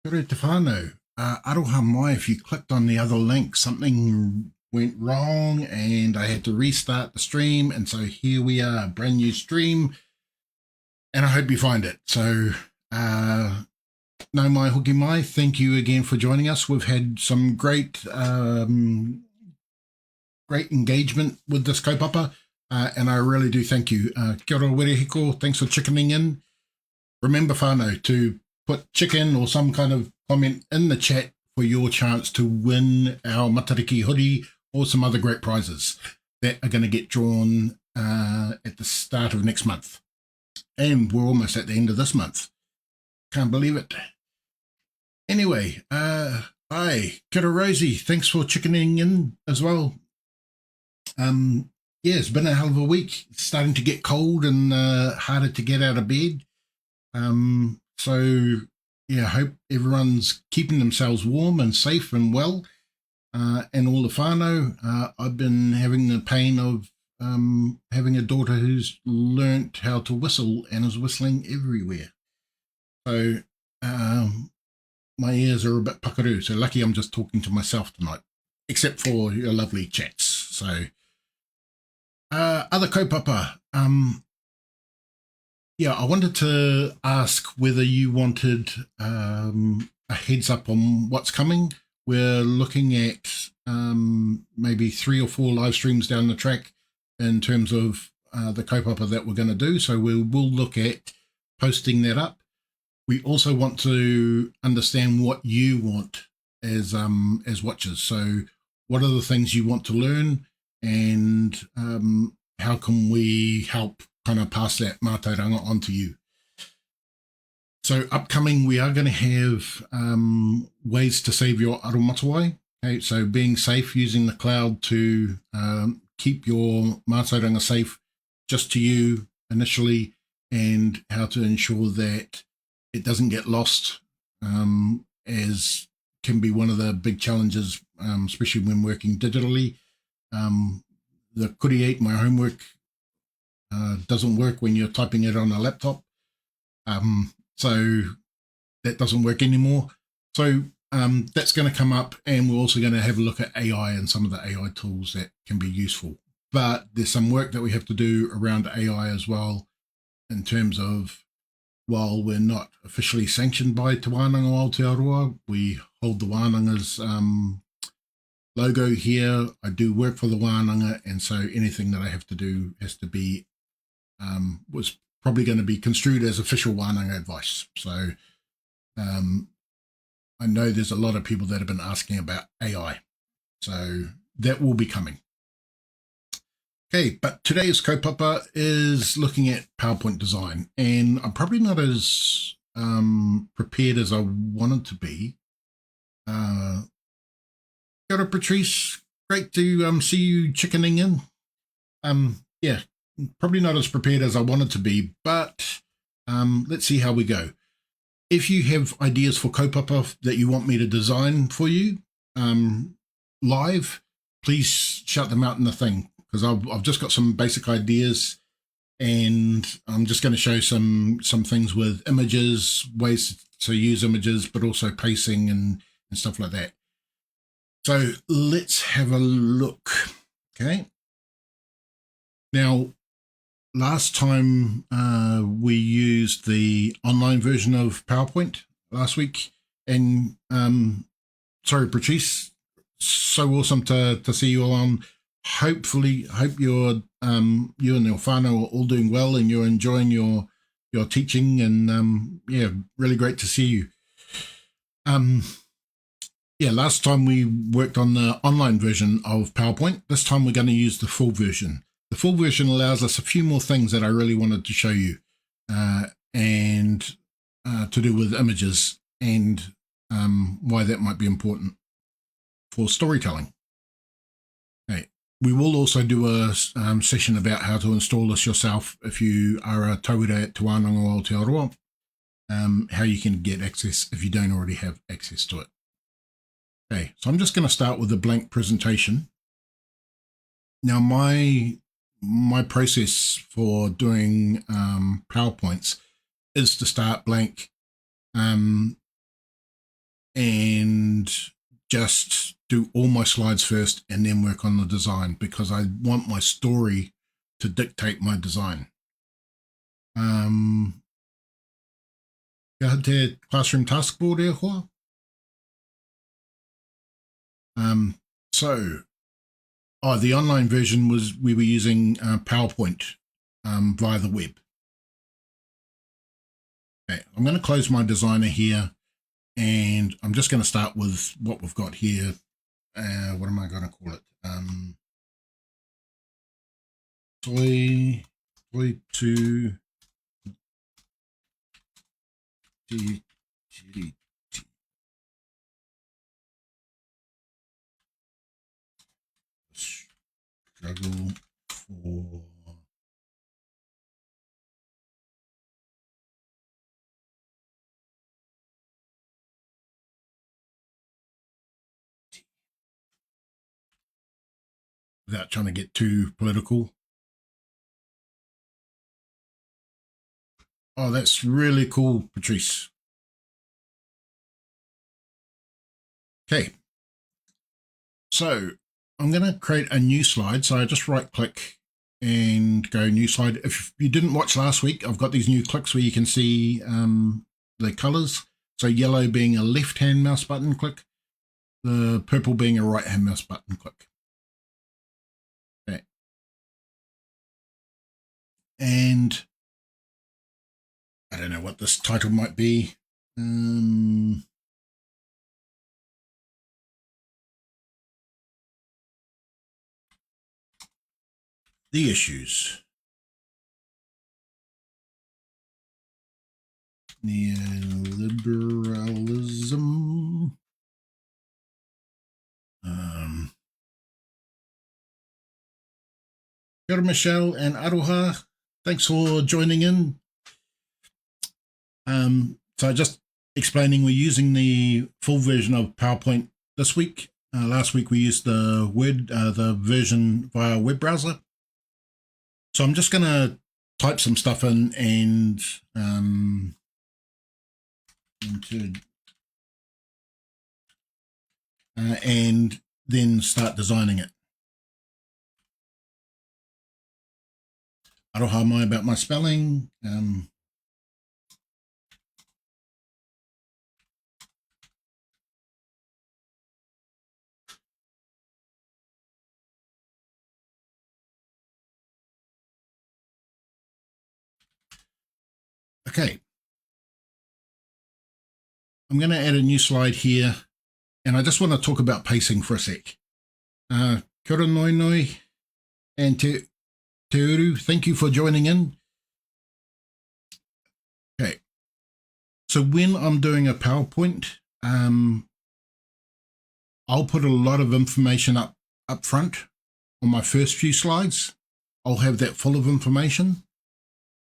Kia ora te whānau. Aroha mai, if you clicked on the other link, something went wrong and I had to restart the stream. And so here we are, a brand new stream. And I hope you find it. So, no mai hoki mai, thank you again for joining us. We've had some great engagement with this kaupapa. And I really do thank you. Kia ora werehiko, thanks for chickening in. Remember, whānau, to put chicken or some kind of comment in the chat for your chance to win our Matariki hoodie or some other great prizes that are going to get drawn at the start of next month. And we're almost at the end of this month. Can't believe it. Anyway, hi, kia ora Rosie, thanks for chickening in as well. Yeah, it's been a hell of a week. It's starting to get cold and harder to get out of bed. So yeah, I hope everyone's keeping themselves warm and safe and well. And all the whānau, I've been having the pain of having a daughter who's learnt how to whistle and is whistling everywhere. So my ears are a bit puckaroo. So lucky I'm just talking to myself tonight, except for your lovely chats. So other kaupapa. Yeah, I wanted to ask whether you wanted a heads up on what's coming. We're looking at maybe 3 or 4 live streams down the track in terms of the kaupapa that we're going to do. So we will look at posting that up. We also want to understand what you want as watchers. So what are the things you want to learn, and how can we help kind of pass that mātauranga on to you. So upcoming, we are going to have ways to save your aromatawai. Okay, so being safe, using the cloud to keep your mātauranga safe just to you initially, and how to ensure that it doesn't get lost, as can be one of the big challenges, especially when working digitally. The Create My Homework doesn't work when you're typing it on a laptop. So that doesn't work anymore. So that's going to come up, and we're also going to have a look at AI and some of the AI tools that can be useful. But there's some work that we have to do around AI as well, in terms of, while we're not officially sanctioned by Te Wānanga o Aotearoa, we hold the Wānanga's logo here. I do work for the Wānanga, and so anything that I have to do has to be was probably going to be construed as official Wānanga advice. So I know there's a lot of people that have been asking about AI, so that will be coming. Okay, but today's kaupapa is looking at PowerPoint design, and I'm probably not as prepared as I wanted to be. Kia ora, Patrice, great to see you chickening in. Yeah, probably not as prepared as I wanted to be, but let's see how we go. If you have ideas for kaupapa that you want me to design for you live, please shout them out in the thing, because I've just got some basic ideas, and I'm just going to show some things with images, ways to use images, but also pacing and stuff like that. So let's have a look. Okay. Now, last time we used the online version of PowerPoint last week, and sorry, Patrice, so awesome to see you all on. Hope you're you and your whānau are all doing well, and you're enjoying your teaching, and yeah, really great to see you. Yeah, last time we worked on the online version of PowerPoint. This time we're going to use the full version. The full version allows us a few more things that I really wanted to show you, and to do with images, and why that might be important for storytelling. Okay. We will also do a session about how to install this yourself if you are a tauira at Te Wānanga o Aotearoa, how you can get access if you don't already have access to it. Okay, so I'm just going to start with a blank presentation. Now, my process for doing PowerPoints is to start blank and just do all my slides first and then work on the design, because I want my story to dictate my design. Kia te classroom task board e hoa. So the online version was, we were using PowerPoint via the web. Okay, I'm going to close my designer here, and I'm just going to start with what we've got here. What am I going to call it? Toy 2 struggle for without trying to get too political. Oh, that's really cool, Patrice. Okay. So I'm going to create a new slide. So I just right click and go new slide. If you didn't watch last week, I've got these new clicks where you can see the colors. So yellow being a left-hand mouse button click, the purple being a right-hand mouse button click. Okay. And I don't know what this title might be. The issues. Neoliberalism. Kia ora, Michelle and Aroha. Thanks for joining in. So just explaining, we're using the full version of PowerPoint this week. Last week we used the Word, the version via web browser. So I'm just going to type some stuff in and then start designing it. Aroha mai about my spelling. Okay. I'm going to add a new slide here, and I just want to talk about pacing for a sec. Kia ora noi noi and Te Uru, thank you for joining in. Okay, so when I'm doing a PowerPoint, I'll put a lot of information up front on my first few slides. I'll have that full of information,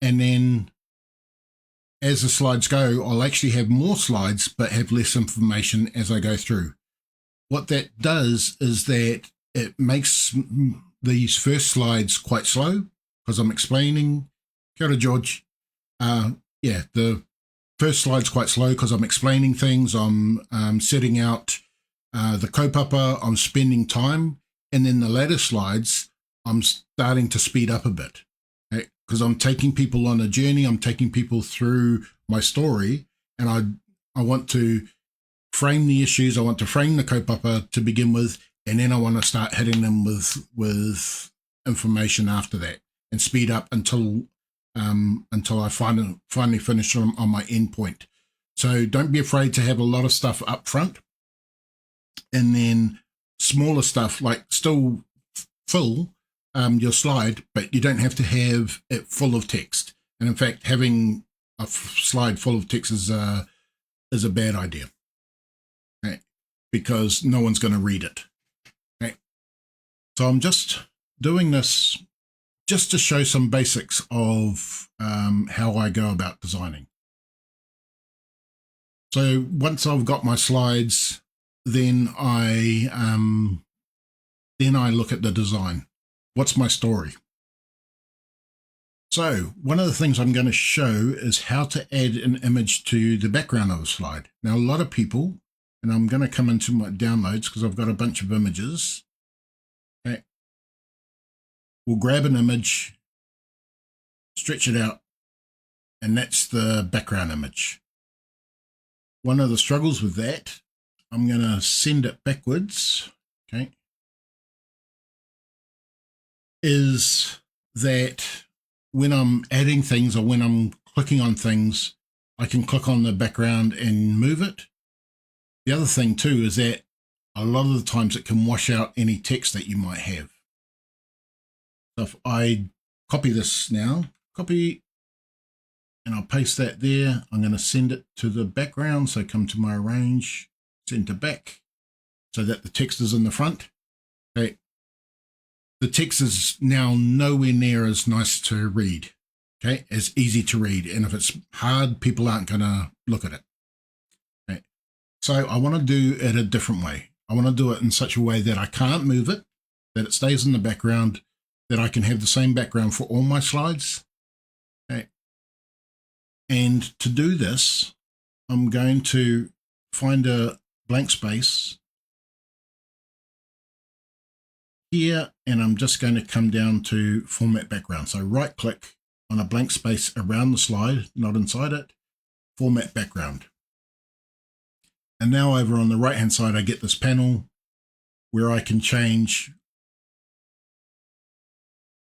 and then as the slides go, I'll actually have more slides but have less information as I go through. What that does is that it makes these first slides quite slow because I'm explaining. Kia ora, George. Yeah, the first slide's quite slow because I'm explaining things. I'm setting out the kaupapa. I'm spending time. And then the later slides, I'm starting to speed up a bit, because I'm taking people on a journey. I'm taking people through my story, and I want to frame the issues. I want to frame the kaupapa to begin with, and then I want to start hitting them with information after that, and speed up until I finally finish on my end point. So don't be afraid to have a lot of stuff up front, and then smaller stuff, like still fill your slide, but you don't have to have it full of text. And in fact, having a slide full of text is a bad idea, okay? Because no one's going to read it. Okay? So I'm just doing this just to show some basics of how I go about designing. So once I've got my slides, then I look at the design. What's my story? So one of the things I'm going to show is how to add an image to the background of a slide. Now, a lot of people and I'm going to come into my downloads because I've got a bunch of images. Okay. We'll grab an image, stretch it out, and that's the background image. One of the struggles with that, I'm going to send it backwards, okay, is that when I'm adding things or when I'm clicking on things, I can click on the background and move it. The other thing too is that a lot of the times it can wash out any text that you might have. So if I copy this now, copy, and I'll paste that there, I'm going to send it to the background. So come to my arrange, send to back, so that the text is in the front. Okay. The text is now nowhere near as nice to read, okay, as easy to read. And if it's hard, people aren't going to look at it. Okay. So I want to do it a different way. I want to do it in such a way that I can't move it, that it stays in the background, that I can have the same background for all my slides. Okay. And to do this, I'm going to find a blank space here, and I'm just going to come down to format background. So right click on a blank space around the slide, not inside it, format background. And now over on the right hand side, I get this panel where I can change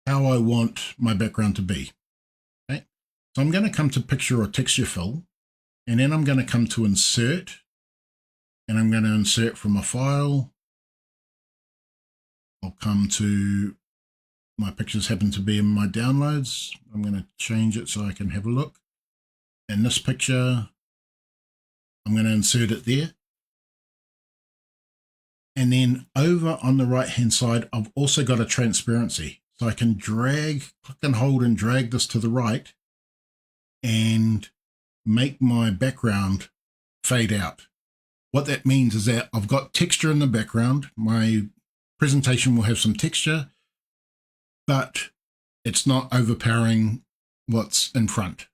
how I want my background to be. Okay. So I'm going to come to picture or texture fill, and then I'm going to come to insert, and I'm going to insert from a file. I'll come to, my pictures happen to be in my downloads. I'm going to change it so I can have a look. And this picture, I'm going to insert it there. And then over on the right hand side, I've also got a transparency. So I can drag, click and hold and drag this to the right and make my background fade out. What that means is that I've got texture in the background. My presentation will have some texture, but it's not overpowering what's in front.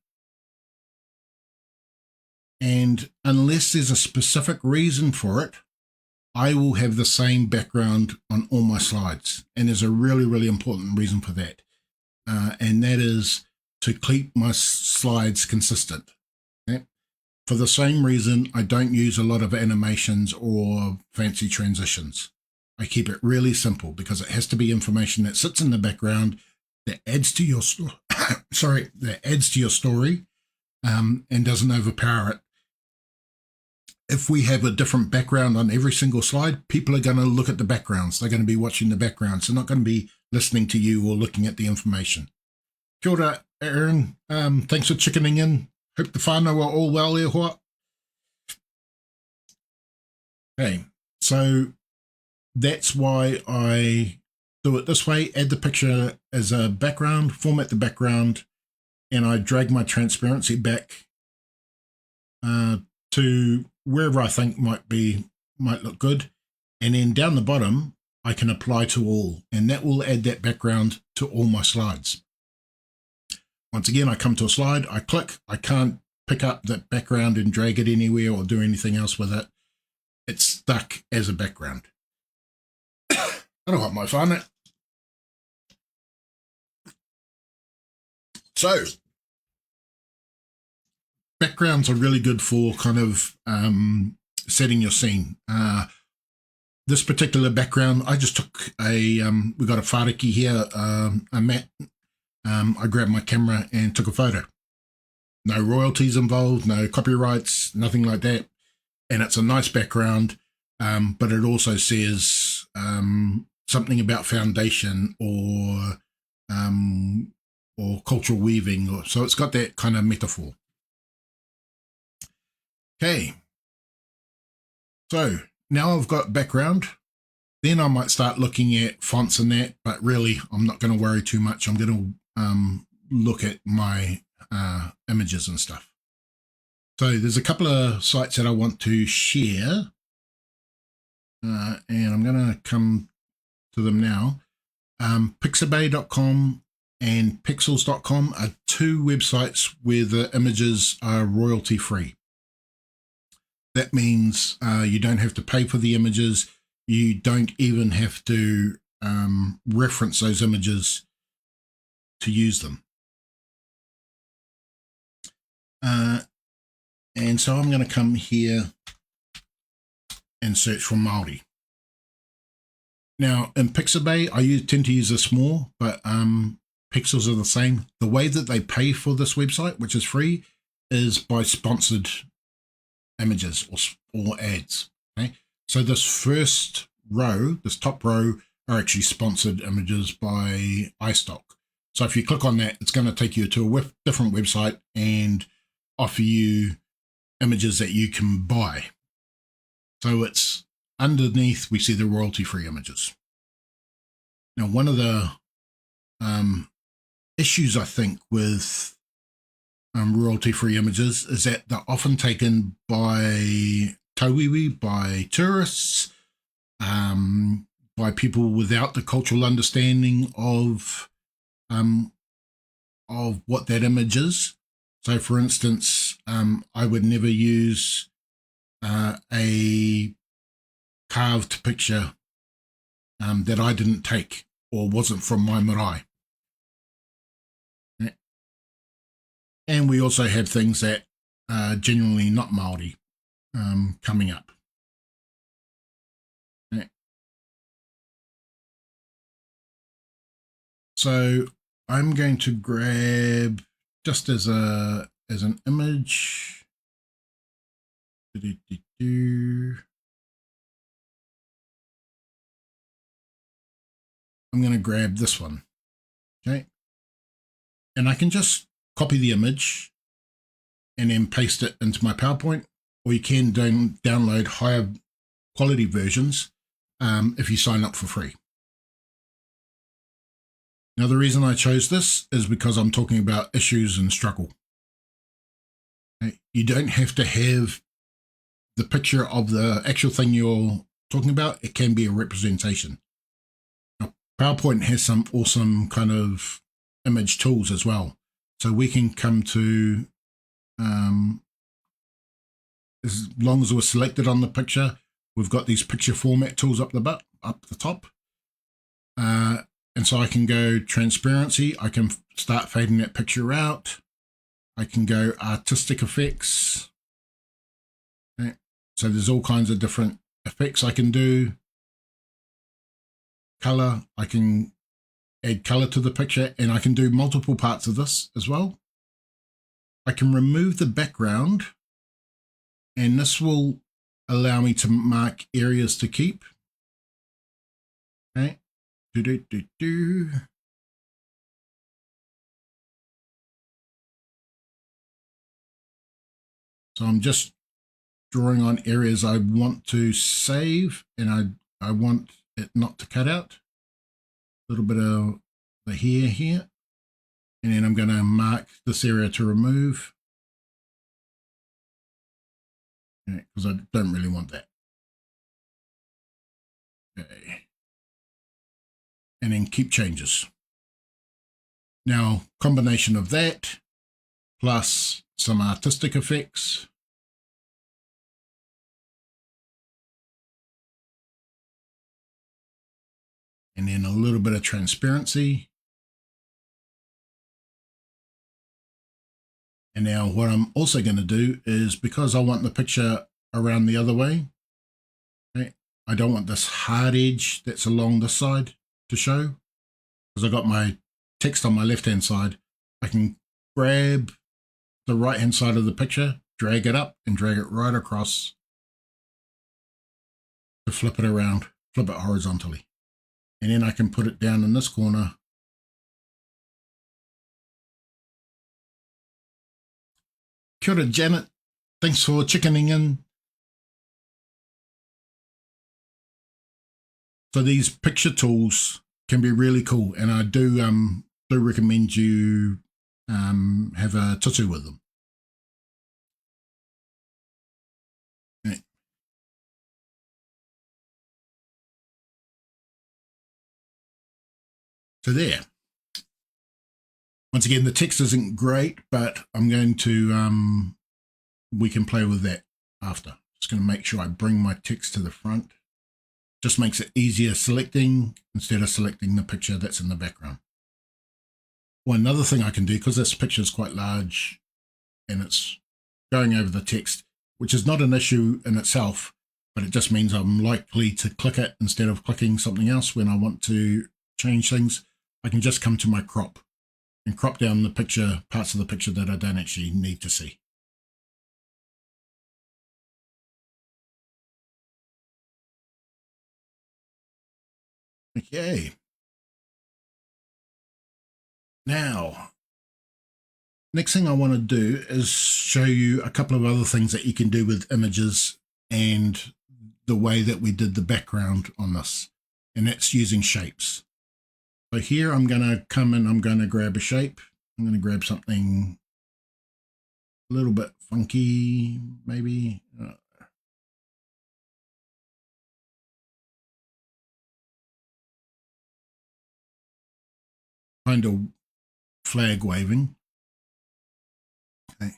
And unless there's a specific reason for it, I will have the same background on all my slides. And there's a really, really important reason for that. And that is to keep my slides consistent. Okay? For the same reason, I don't use a lot of animations or fancy transitions. I keep it really simple because it has to be information that sits in the background that adds to your that adds to your story and doesn't overpower it. If we have a different background on every single slide, people are going to look at the backgrounds. They're going to be watching the backgrounds. They're not going to be listening to you or looking at the information. Kia ora, Aaron. Thanks for chickening in. Hope the whānau are all well there, hoa. Okay, so that's why I do it this way. Add the picture as a background, format the background, and I drag my transparency back to wherever I think might look good. And then down the bottom, I can apply to all, and that will add that background to all my slides. Once again, I come to a slide, I click, I can't pick up that background and drag it anywhere or do anything else with it. It's stuck as a background. I don't want my fun. So, backgrounds are really good for kind of setting your scene. This particular background, I just took we got a whāriki here, a mat. I grabbed my camera and took a photo. No royalties involved, no copyrights, nothing like that. And it's a nice background, but it also says something about foundation or cultural weaving. So it's got that kind of metaphor. Okay. So now I've got background. Then I might start looking at fonts and that, but really I'm not going to worry too much. I'm going to look at my images and stuff. So there's a couple of sites that I want to share, and I'm going to come to them now. Pixabay.com and pixels.com are two websites where the images are royalty free. That means you don't have to pay for the images. You don't even have to reference those images to use them. And so I'm going to come here and search for Māori. Now in Pixabay, I tend to use this more, but pixels are the same. The way that they pay for this website, which is free, is by sponsored images or ads. Okay, so this first row, this top row, are actually sponsored images by iStock. So if you click on that, it's going to take you to a different website and offer you images that you can buy. So it's underneath, we see the royalty-free images. Now, one of the issues, I think, with royalty-free images is that they're often taken by tauiwi, by tourists, by people without the cultural understanding of what that image is. So, for instance, I would never use a carved picture that I didn't take or wasn't from my marae. And we also have things that are genuinely not Māori coming up. So I'm going to grab just as an image. I'm going to grab this one. Okay. And I can just copy the image and then paste it into my PowerPoint, or you can download higher quality versions if you sign up for free. Now, the reason I chose this is because I'm talking about issues and struggle. Okay? You don't have to have the picture of the actual thing you're talking about. It can be a representation. Now, PowerPoint has some awesome kind of image tools as well. So we can come to, as long as we're selected on the picture, we've got these picture format tools up the top. And so I can go transparency. I can start fading that picture out. I can go artistic effects. Okay. So there's all kinds of different effects I can do. Color, I can add color to the picture, and I can do multiple parts of this as well. I can remove the background, and this will allow me to mark areas to keep. Okay. So I'm just drawing on areas I want to save, and I want it not to cut out. A little bit of the hair here, and then I'm going to mark this area to remove, because I don't really want that. Okay. And then keep changes. Now, combination of that plus some artistic effects. And then a little bit of transparency. And now what I'm also going to do is, because I want the picture around the other way, okay, I don't want this hard edge that's along this side to show, because I got my text on my left hand side. I can grab the right hand side of the picture, drag it up and drag it right across to flip it around, flip it horizontally. And then I can put it down in this corner. Kia ora, Janet. Thanks for chickening in. So these picture tools can be really cool, and I do recommend you have a tutu with them. Okay. So there. Once again, the text isn't great, but I'm going to we can play with that after. Just going to make sure I bring my text to the front. Just makes it easier selecting instead of selecting the picture that's in the background. Well, another thing I can do, because this picture is quite large and it's going over the text, which is not an issue in itself, but it just means I'm likely to click it instead of clicking something else when I want to change things. I can just come to my crop and crop down the picture, parts of the picture that I don't actually need to see. Okay. Now, next thing I want to do is show you a couple of other things that you can do with images and the way that we did the background on this, and that's using shapes. So here I'm going to come and I'm going to grab a shape. I'm going to grab something a little bit funky, maybe. Kind of flag waving. Okay.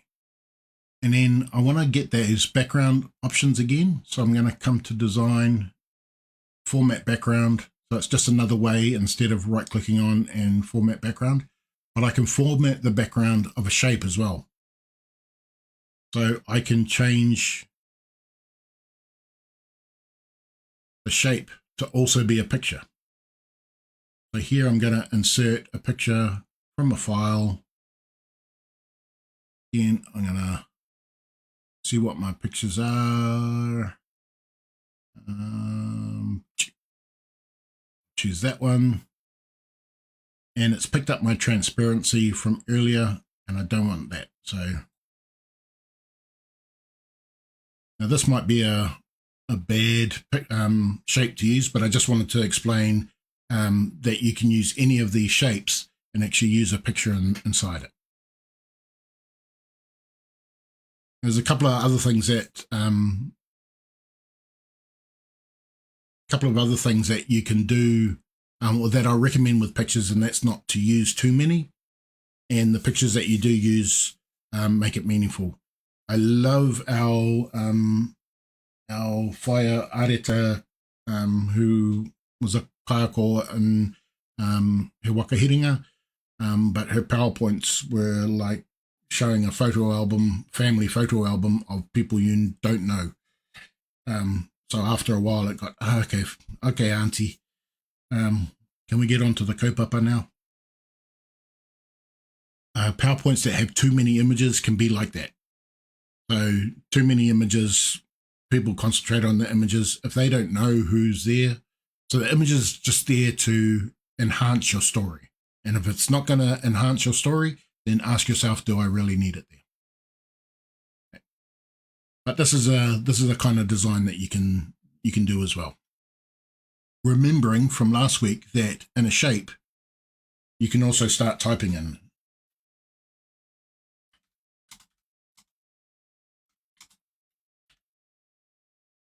And then I want to get those background options again. So I'm going to come to design, format background. So it's just another way, instead of right clicking on and format background, but I can format the background of a shape as well. So I can change the shape to also be a picture. So here I'm going to insert a picture from a file. Again, I'm going to see what my pictures are. Choose that one. And it's picked up my transparency from earlier, and I don't want that. So now this might be a bad shape to use, but I just wanted to explain that you can use any of these shapes and actually use a picture inside it. There's a couple of other things that you can do, or that I recommend with pictures, and that's not to use too many. And the pictures that you do use, make it meaningful. I love our whaia areta, who was a kaiako in her wakahiringa, but her PowerPoints were like showing a photo album, family photo album of people you don't know. So after a while it got, okay, auntie, can we get on to the kaupapa now? PowerPoints that have too many images can be like that. So too many images, people concentrate on the images if they don't know who's there. So the image is just there to enhance your story. And if it's not going to enhance your story, then ask yourself, do I really need it there? Okay. But this is a kind of design that you can do as well. Remembering from last week that in a shape, you can also start typing in.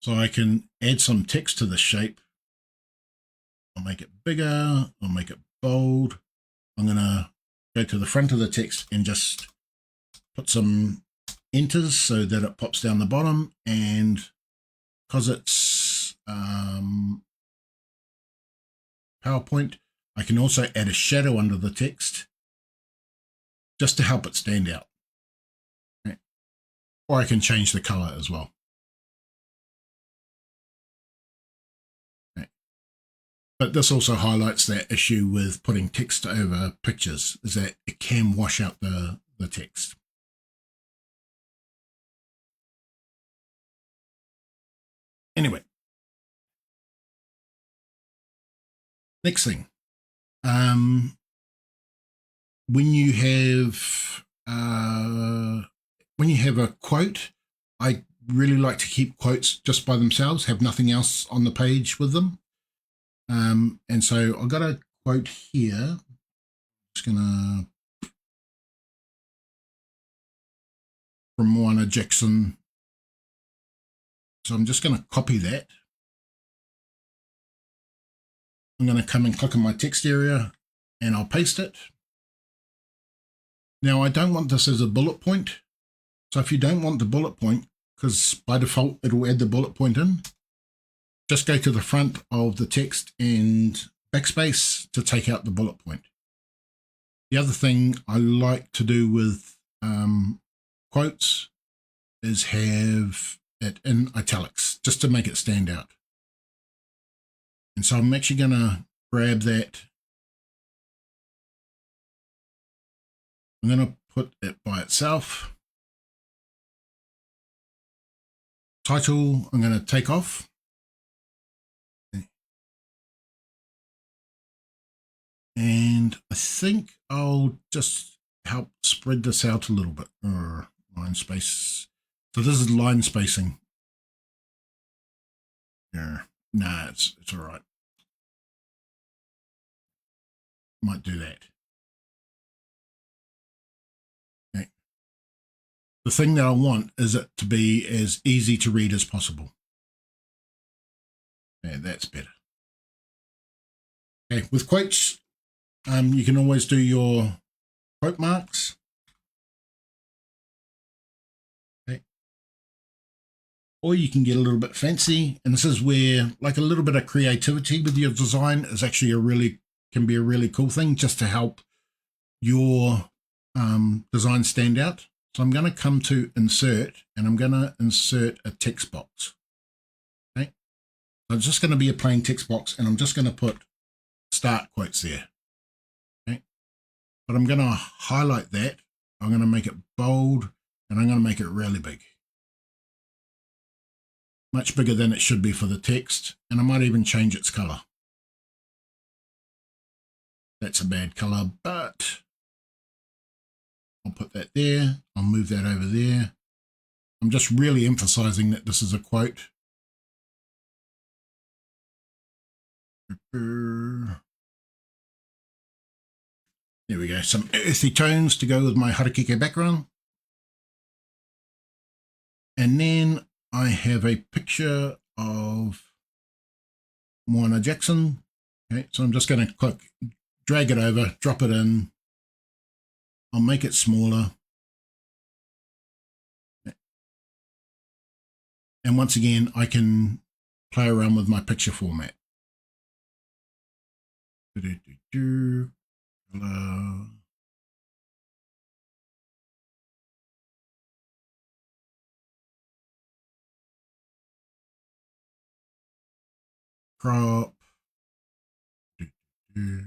So I can add some text to the shape. I'll make it bigger, I'll make it bold. I'm going to go to the front of the text and just put some enters so that it pops down the bottom. And because it's PowerPoint, I can also add a shadow under the text just to help it stand out. Okay. Or I can change the color as well. But this also highlights that issue with putting text over pictures, is that it can wash out the text. Anyway, next thing, when you have a quote, I really like to keep quotes just by themselves, have nothing else on the page with them. And so I've got a quote here. I'm just gonna, from Moana Jackson. So I'm just gonna copy that. I'm gonna come and click on my text area and I'll paste it. Now I don't want this as a bullet point. So if you don't want the bullet point, because by default it'll add the bullet point in. Just go to the front of the text and backspace to take out the bullet point. The other thing I like to do with quotes is have it in italics, just to make it stand out. And so I'm actually going to grab that. I'm going to put it by itself. Title, I'm going to take off. And I think I'll just help spread this out a little bit. Line space. So this is line spacing. Yeah. Nah, it's all right. Might do that. Okay. The thing that I want is it to be as easy to read as possible. Yeah, that's better. Okay, with quotes, you can always do your quote marks. Okay. Or you can get a little bit fancy, and this is where like a little bit of creativity with your design is actually can be a really cool thing, just to help your design stand out. So I'm going to come to insert, and I'm going to insert a text box. Okay, so it's just going to be a plain text box, and I'm just going to put start quotes there. Okay, but I'm going to highlight that. I'm going to make it bold, and I'm going to make it really big, much bigger than it should be for the text, and I might even change its color. That's a bad color, but I'll put that there. I'll move that over there. I'm just really emphasizing that this is a quote. There we go. Some earthy tones to go with my Harakeke background. And then I have a picture of Moana Jackson. Okay, so I'm just going to drag it over, drop it in. I'll make it smaller. And once again, I can play around with my picture format. Hello. Crop. Okay.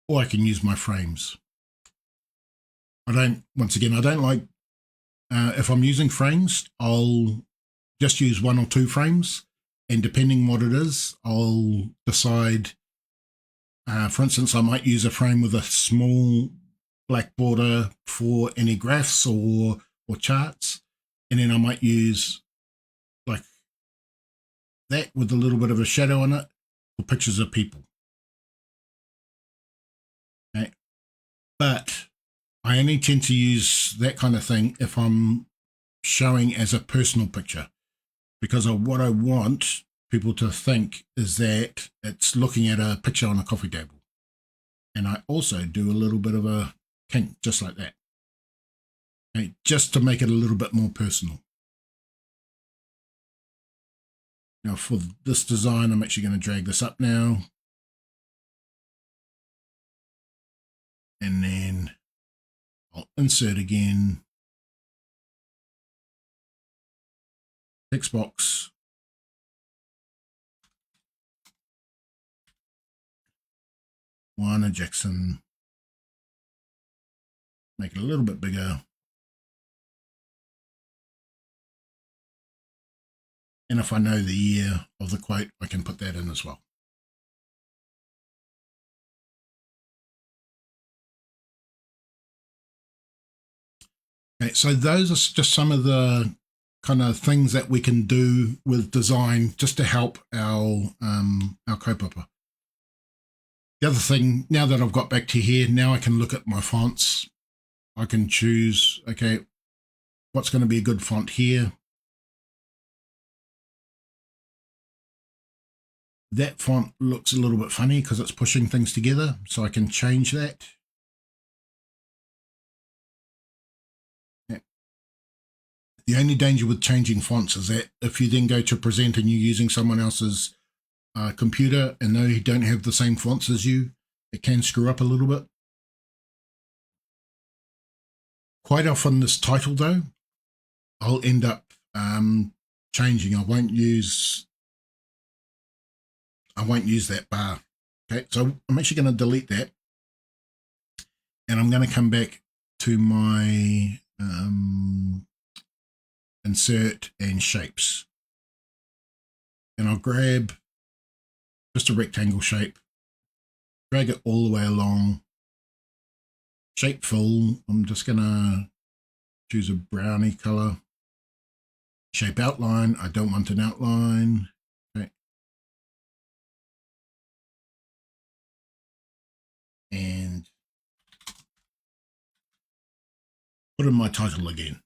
Or I can use my frames. Once again, I don't like, if I'm using frames, I'll just use 1 or 2 frames. And depending what it is, I'll decide, for instance, I might use a frame with a small black border for any graphs or charts. And then I might use like that with a little bit of a shadow on it for pictures of people. Okay. But I only tend to use that kind of thing if I'm showing as a personal picture, because of what I want people to think is that it's looking at a picture on a coffee table. And I also do a little bit of a kink just like that. Okay, just to make it a little bit more personal. Now for this design, I'm actually going to drag this up now. And then I'll insert again. Text box. Moana Jackson. Make it a little bit bigger. And if I know the year of the quote, I can put that in as well. Okay, so those are just some of the kind of things that we can do with design just to help our kaupapa. The other thing, now that I've got back to here, now I can look at my fonts. I can choose, okay, what's going to be a good font here. That font looks a little bit funny because it's pushing things together, so I can change that. The only danger with changing fonts is that if you then go to present and you're using someone else's computer and they don't have the same fonts as you, it can screw up a little bit. Quite often this title though, I'll end up changing. I won't use that bar. Okay, so I'm actually going to delete that, and I'm going to come back to my insert and shapes, and I'll grab just a rectangle shape, drag it all the way along, shape fill. I'm just going to choose a brownie color. Shape outline, I don't want an outline. Okay. And put in my title again.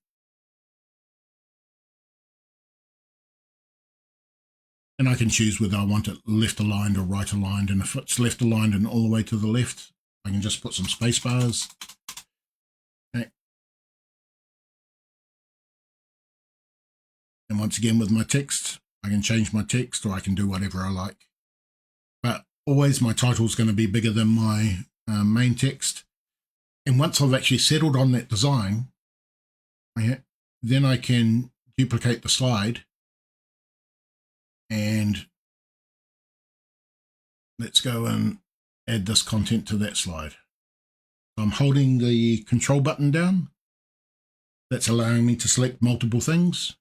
And I can choose whether I want it left aligned or right aligned. And if it's left aligned and all the way to the left, I can just put some space bars. Okay. And once again with my text, I can change my text or I can do whatever I like. But always my title is going to be bigger than my main text. And once I've actually settled on that design, then I can duplicate the slide. And let's go and add this content to that slide. So I'm holding the control button down. That's allowing me to select multiple things.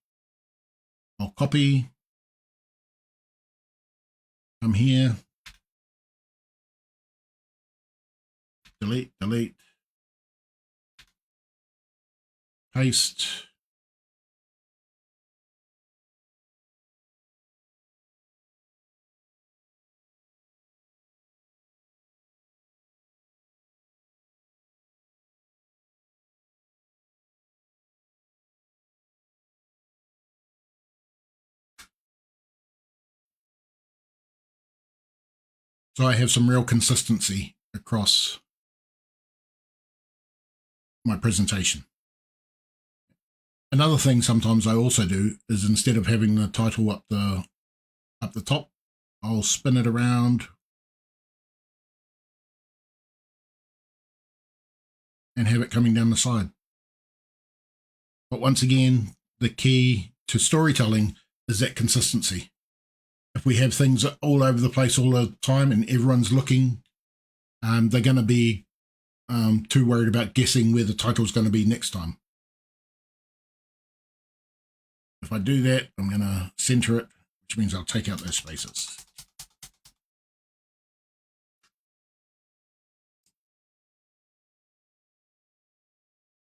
I'll copy, come here, delete, delete, paste. So I have some real consistency across my presentation. Another thing sometimes I also do is instead of having the title up the top, I'll spin it around and have it coming down the side. But once again, the key to storytelling is that consistency. If we have things all over the place all the time and everyone's looking, they're going to be too worried about guessing where the title's going to be next time. If I do that, I'm going to center it, which means I'll take out those spaces.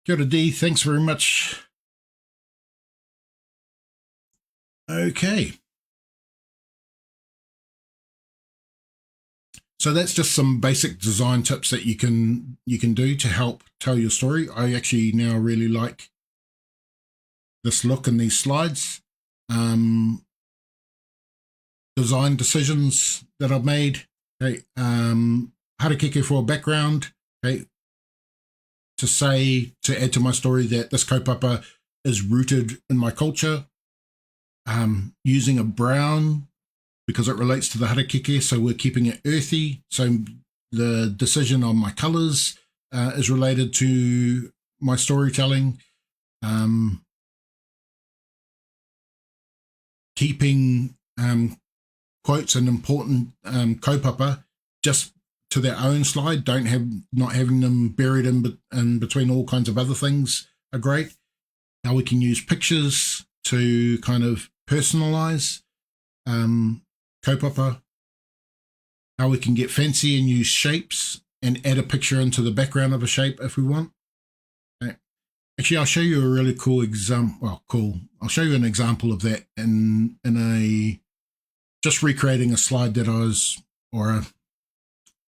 Kia ora D, thanks very much. Okay. So that's just some basic design tips that you can do to help tell your story. I actually now really like this look in these slides. Design decisions that I've made. Okay, harakeke for a background. Okay, to add to my story that this kaupapa is rooted in my culture. Using a brown because it relates to the harakeke, so we're keeping it earthy. So the decision on my colors is related to my storytelling. Keeping quotes and important kaupapa just to their own slide, not having them buried in between all kinds of other things are great. How we can use pictures to kind of personalize kaupapa, how we can get fancy and use shapes and add a picture into the background of a shape if we want. Okay. Actually, I'll show you a really cool example. Well, cool. I'll show you an example of that in a just recreating a slide that I was, or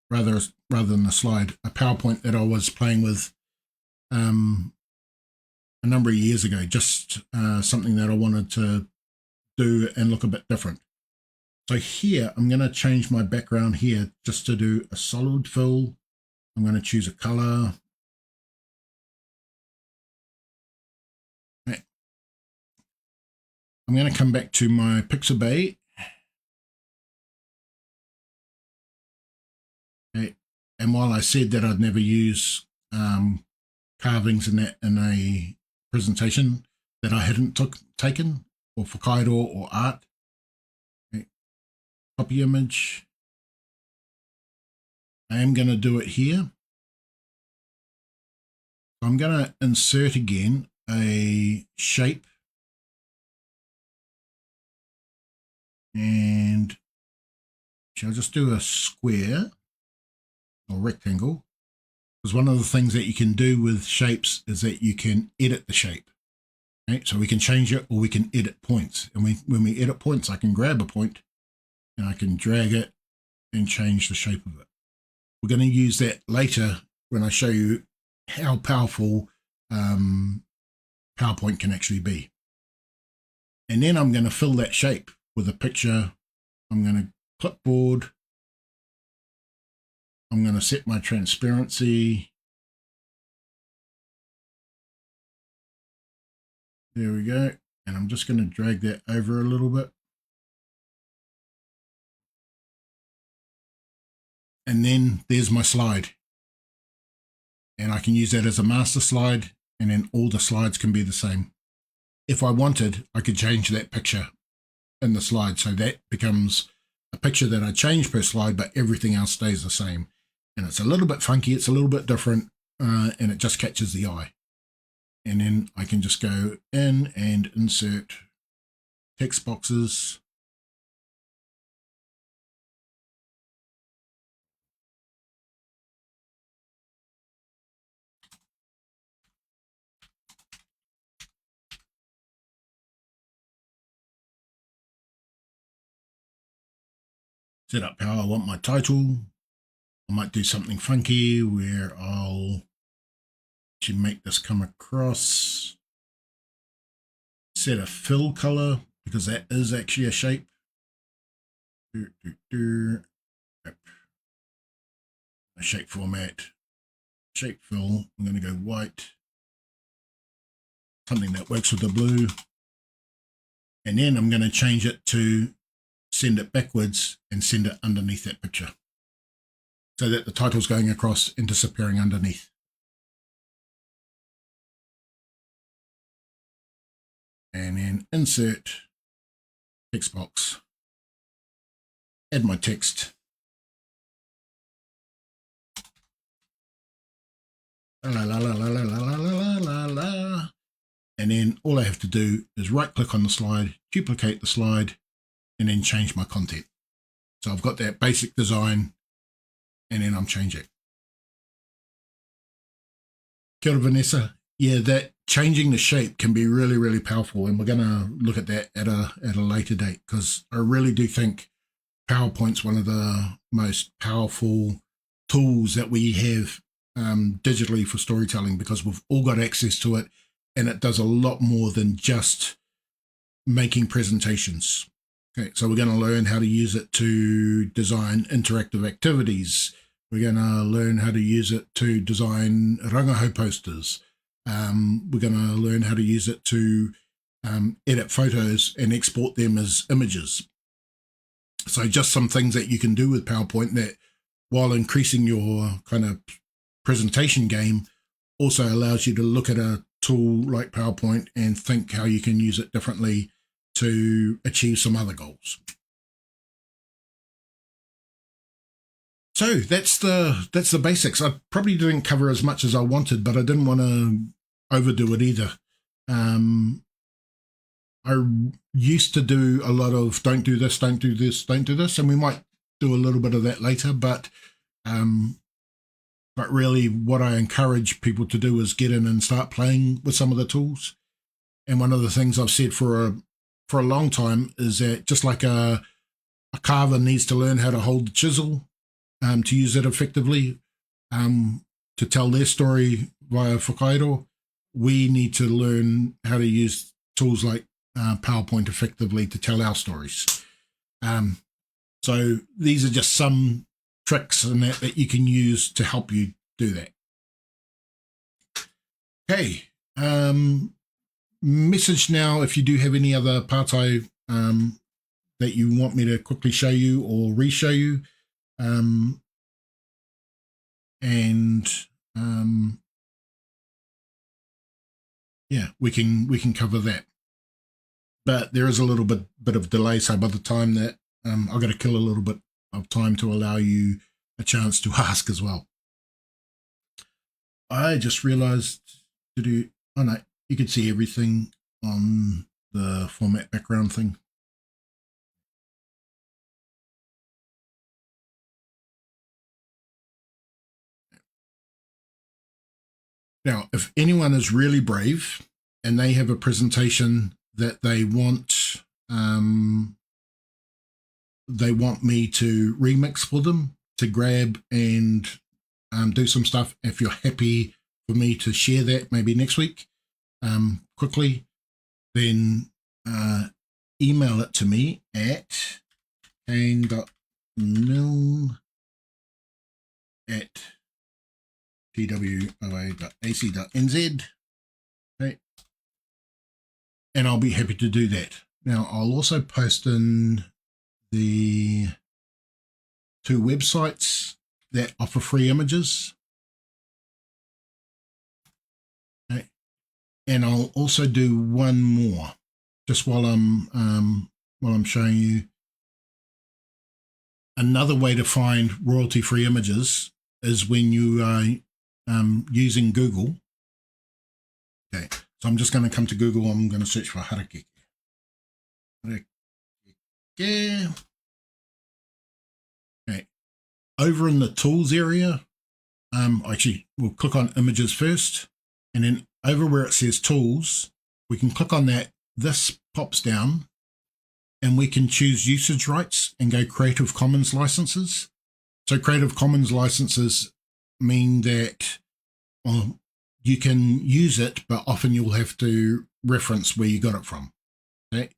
rather than a slide, a PowerPoint that I was playing with a number of years ago. Just something that I wanted to do and look a bit different. So here, I'm going to change my background here just to do a solid fill. I'm going to choose a color. Okay. I'm going to come back to my Pixabay. Okay. And while I said that I'd never use carvings in that in a presentation that I hadn't taken, or for Kaido or art, okay. Copy image. I am going to do it here. I'm going to insert again a shape, and I'll just do a square or rectangle, because one of the things that you can do with shapes is that you can edit the shape. Okay, so we can change it or we can edit points. And when we edit points, I can grab a point and I can drag it and change the shape of it. We're going to use that later when I show you how powerful PowerPoint can actually be. And then I'm going to fill that shape with a picture. I'm going to clipboard. I'm going to set my transparency. There we go. And I'm just going to drag that over a little bit. And then there's my slide. And I can use that as a master slide, and then all the slides can be the same. If I wanted, I could change that picture in the slide. So that becomes a picture that I change per slide, but everything else stays the same. And it's a little bit funky, it's a little bit different, and it just catches the eye. And then I can just go in and insert text boxes. Set up how I want my title. I might do something funky where I'll actually make this come across. Set a fill color, because that is actually a shape. A shape format, shape fill. I'm going to go white, something that works with the blue. And then I'm going to change it to send it backwards and send it underneath that picture, so that the title's going across and disappearing underneath. And then insert text box, add my text. La, la, la, la, la, la, la, la, la. And then all I have to do is right click on the slide, duplicate the slide, and then change my content. So I've got that basic design, and then I'm changing. Kia ora, Vanessa. Yeah, that changing the shape can be really, really powerful, and we're going to look at that at a later date, because I really do think PowerPoint's one of the most powerful tools that we have digitally for storytelling, because we've all got access to it, and it does a lot more than just making presentations. Okay, so we're going to learn how to use it to design interactive activities. We're going to learn how to use it to design rangaho posters. We're going to learn how to use it to edit photos and export them as images. So just some things that you can do with PowerPoint that, while increasing your kind of presentation game, also allows you to look at a tool like PowerPoint and think how you can use it differently to achieve some other goals. So that's the basics. I probably didn't cover as much as I wanted, but I didn't want to overdo it either. I used to do a lot of don't do this, don't do this, don't do this, and we might do a little bit of that later, but really what I encourage people to do is get in and start playing with some of the tools. And one of the things I've said for a long time is that just like a carver needs to learn how to hold the chisel to use it effectively, to tell their story via whakairo, we need to learn how to use tools like PowerPoint effectively to tell our stories. So these are just some tricks and that you can use to help you do that. Okay. message now if you do have any other parts that you want me to quickly show you or re-show you. Yeah, we can cover that. But there is a little bit of delay, so by the time that I've got to kill a little bit of time to allow you a chance to ask as well. I just realized to do, oh no, you can see everything on the format background thing. Now, if anyone is really brave and they have a presentation that they want me to remix for them, to grab and do some stuff, if you're happy for me to share that maybe next week quickly, then email it to me at kane.milne@twoa.ac.nz. Okay. And I'll be happy to do that. Now, I'll also post in the 2 websites that offer free images. Okay. And I'll also do one more, just while I'm showing you. Another way to find royalty-free images is when you are using Google. Okay, so I'm just going to come to Google. I'm going to search for harakeke. Okay. Over in the tools area, actually, we'll click on images first, and then over where it says tools, we can click on that. This pops down, and we can choose usage rights and go Creative Commons licenses. So Creative Commons licenses mean that you can use it, but often you'll have to reference where you got it from. Okay?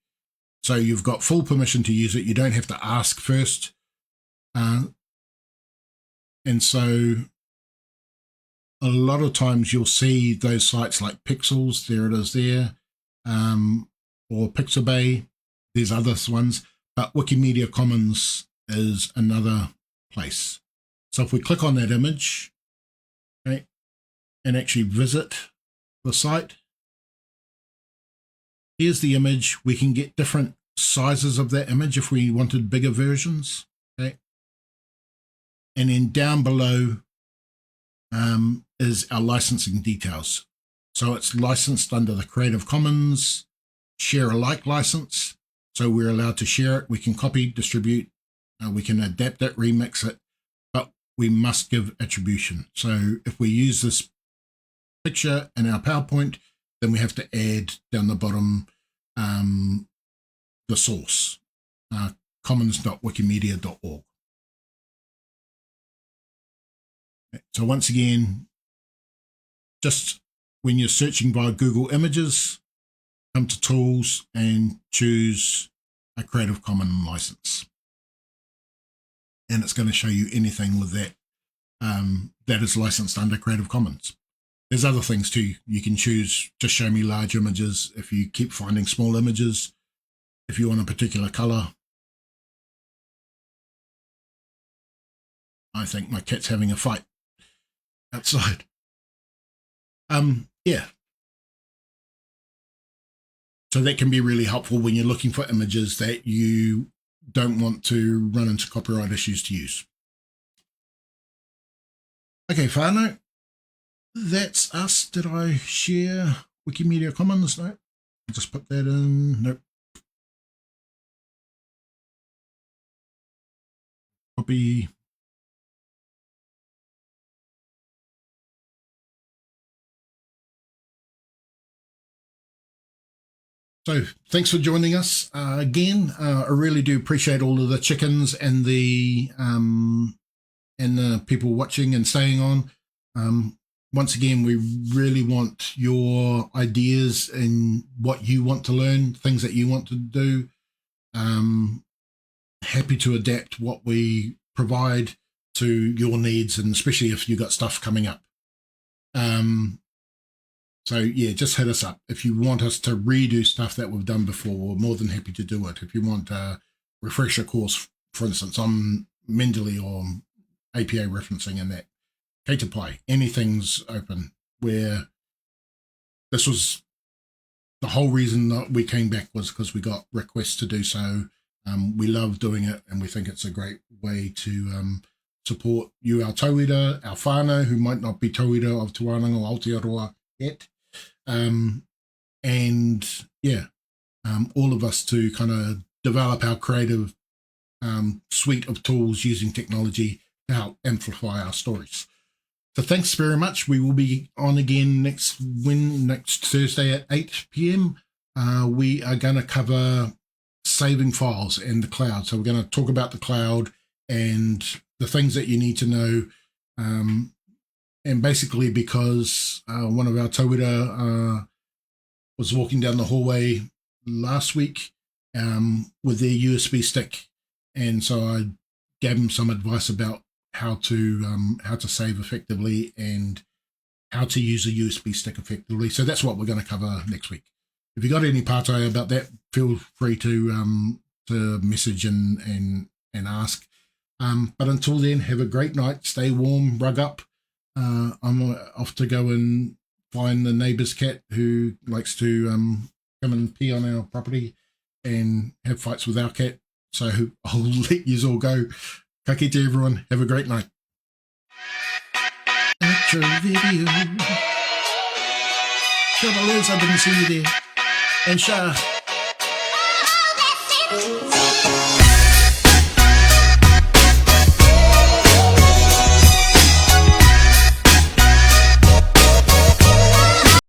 So you've got full permission to use it. You don't have to ask first. And so a lot of times you'll see those sites like Pixels, there it is there, or Pixabay. There's other ones, but Wikimedia Commons is another place. So if we click on that image, okay, and actually visit the site, here's the image. We can get different sizes of that image if we wanted bigger versions. Okay. And then down below is our licensing details. So it's licensed under the Creative Commons share alike license. So we're allowed to share it. We can copy, distribute, we can adapt it, remix it, but we must give attribution. So if we use this picture in our PowerPoint, then we have to add down the bottom the source, commons.wikimedia.org. So once again, just when you're searching via Google Images, come to Tools and choose a Creative Commons license. And it's going to show you anything with that that is licensed under Creative Commons. There's other things too. You can choose just show me large images if you keep finding small images, if you want a particular color. I think my cat's having a fight outside. Yeah. So that can be really helpful when you're looking for images that you don't want to run into copyright issues to use. Okay, whānau. That's us. Did I share Wikimedia Commons? No. I'll just put that in. Nope. Copy. So thanks for joining us again. I really do appreciate all of the chickens and the people watching and staying on. Once again, we really want your ideas and what you want to learn, things that you want to do. Happy to adapt what we provide to your needs, and especially if you've got stuff coming up. So yeah, just hit us up. If you want us to redo stuff that we've done before, we're more than happy to do it. If you want a refresher course, for instance, on Mendeley or APA referencing and that, K to play, anything's open. Where this was the whole reason that we came back was because we got requests to do so. We love doing it, and we think it's a great way to support you, our tauira, our whānau, who might not be tauira of Te Wānanga or Aotearoa yet. And yeah, all of us to kind of develop our creative suite of tools using technology to help amplify our stories. So thanks very much. We will be on again next Thursday at 8 p.m. We are going to cover saving files in the cloud. So we're going to talk about the cloud and the things that you need to know. And basically because one of our tauira was walking down the hallway last week with their USB stick. And so I gave him some advice about how to save effectively and how to use a USB stick effectively. So that's what we're going to cover next week. If you got any partai about that, feel free to message and ask. But until then, have a great night. Stay warm, rug up. I'm off to go and find the neighbour's cat who likes to come and pee on our property and have fights with our cat. So I'll let you all go. Ka kite everyone. Have a great night. Outro video. Trouble is, I didn't see you there. And Shah.